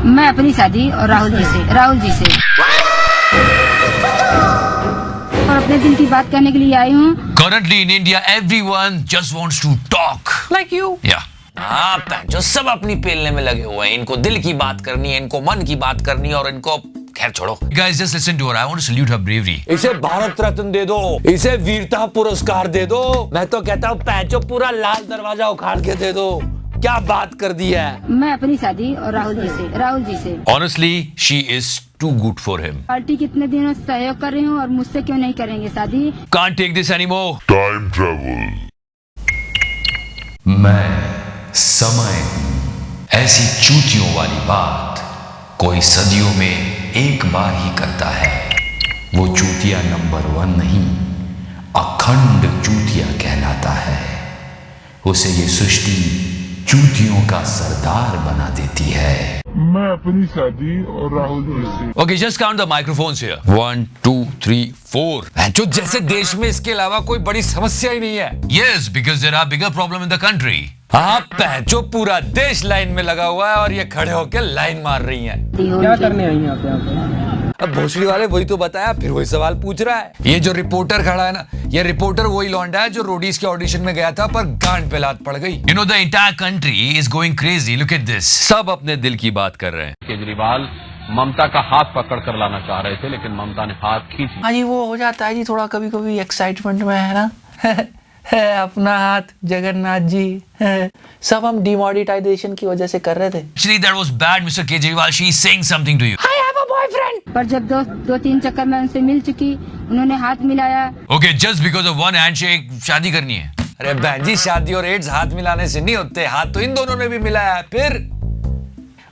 मैं अपनी शादी और राहुल जी से और अपने दिल की बात करने के लिए आई हूँ। Currently in India, everyone just wants to talk. Like you. Yeah. हाँ, जो सब अपनी पेलने में लगे हुए हैं, इनको दिल की बात करनी है, इनको मन की बात करनी है और इनको खैर छोड़ो। Guys, just listen to her. I want to salute her bravery. इसे भारत रत्न दे दो, इसे वीरता पुरस्कार दे दो। मैं तो कहता हूँ पैचो पूरा लाल दरवाजा उखाड़ के दे दो। क्या बात कर दी है। मैं अपनी शादी और राहुल जी से Honestly, she is too good for him. Party कितने दिनों से सहयोग कर रही हूँ और मुझसे क्यों नहीं करेंगे शादी। Can't take this anymore. Time travel. मैं समय हूं। ऐसी चूतियों वाली बात कोई सदियों में एक बार ही करता है। वो चूतिया नंबर 1 नहीं, अखंड चूतिया कहलाता है। उसे ये सृष्टि चूतियों का सरदार बना देती है। मैं अपनी शादी और राहुल जी से Okay, just count the microphones here. 1, 2, 3, 4. जो जैसे देश में इसके अलावा कोई बड़ी समस्या ही नहीं है। Yes, because there are bigger problem in the country. हाँ, पैचो पूरा देश लाइन में लगा हुआ है और ये खड़े होकर लाइन मार रही हैं। क्या करने आई हैं आप यहाँ पे? अब भोसड़ी वाले वही तो बताया, फिर वही सवाल पूछ रहा है। ये जो रिपोर्टर खड़ा है ना, ये रिपोर्टर वही लौंडा है जो रोडीज के ऑडिशन में गया था पर गांड पे लात पड़ गई। You know the entire country is going crazy. Look at this. सब अपने दिल की बात कर रहे हैं। केजरीवाल ममता का हाथ पकड़ कर लाना चाह रहे थे, लेकिन ममता ने हाथ खींच हाँ जी, वो हो जाता है जी थोड़ा कभी कभी एक्साइटमेंट में, है ना। अपना हाथ जगन्नाथ जी सब हम डिमोनेटाइजेशन की वजह से कर रहे थे। Actually, that was bad, Mr. Kejriwal. She is saying something to you. I have a boyfriend. पर जब दो तीन चक्कर में उनसे मिल चुकी, उन्होंने हाथ मिलाया। Okay, just because of one handshake, शादी करनी है। अरे बहन जी, शादी और एड्स हाथ मिलाने से नहीं होते, हाथ तो इन दोनों ने भी मिलाया है। फिर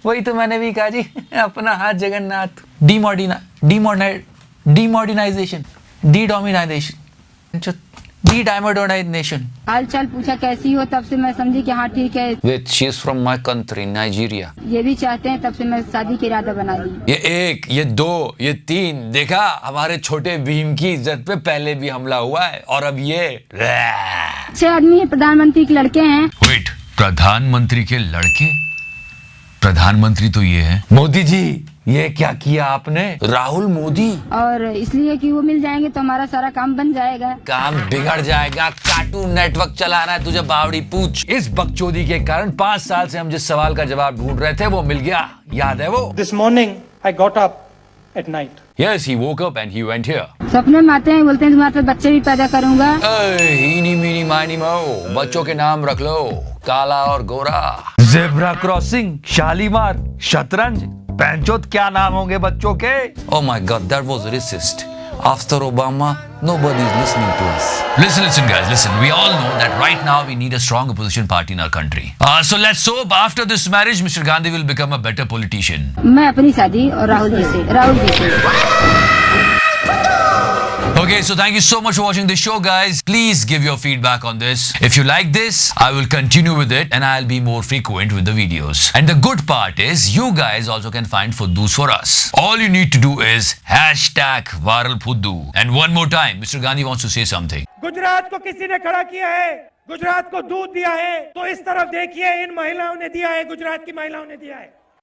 वही तो मैंने भी कहा जी, अपना हाथ जगन्नाथ। डिमोडर्नाइजेशन, डी-डाइमोडर्नाइजेशन। हाल चाल पूछा कैसी हो, तब से मैं समझी कि हाँ ठीक है। Wait, she is from my country, Nigeria. ये भी चाहते हैं, तब से मैं शादी की इरादा बना ली। ये 1, ये 2, ये 3, देखा हमारे छोटे भीम की इज्जत पे पहले भी हमला हुआ है और अब ये। अच्छे आदमी है, प्रधानमंत्री के लड़के हैं। Wait, प्रधानमंत्री के लड़के? प्रधानमंत्री तो ये है। मोदी जी, ये क्या किया आपने? राहुल मोदी। और इसलिए कि वो मिल जाएंगे तो हमारा सारा काम बन जाएगा। काम बिगड़ जाएगा। कार्टून नेटवर्क चला रहा है तुझे बावड़ी पूछ। इस बकचोदी के कारण 5 साल से हम जिस सवाल का जवाब ढूंढ रहे थे वो मिल गया। याद है वो? This morning I got up at night. Yes, he woke up and he went here. सपने में आते हैं, बोलते हैं तुम्हारे पे बच्चे भी पैदा करूंगा। हीनी मीनी मानी मो, बच्चों के नाम रख लो, काला और गोरा। जेब्रा क्रॉसिंग, शालीमार, शतरंज, पैंचोत, क्या नाम होंगे बच्चों के? Oh my God, that was racist. After Obama, nobody is listening to us. Listen, guys, listen. We all know that right now we need a strong opposition party in our country. So let's hope after this marriage, Mr. Gandhi will become a better politician. मैं अपनी शादी और राहुल जी से Okay, so thank you so much for watching this show, guys. Please give your feedback on this. If you like this, I will continue with it and I'll be more frequent with the videos. And the good part is, you guys also can find Fuddus for us. All you need to do is #ViralFuddu. And one more time, Mr. Gandhi wants to say something. Gujarat को किसी ने खड़ा किया है, गुजरात को दूध दिया है, तो इस तरफ देखिए, इन महिलाओं ने दिया है, गुजरात की महिलाओं ने दिया है।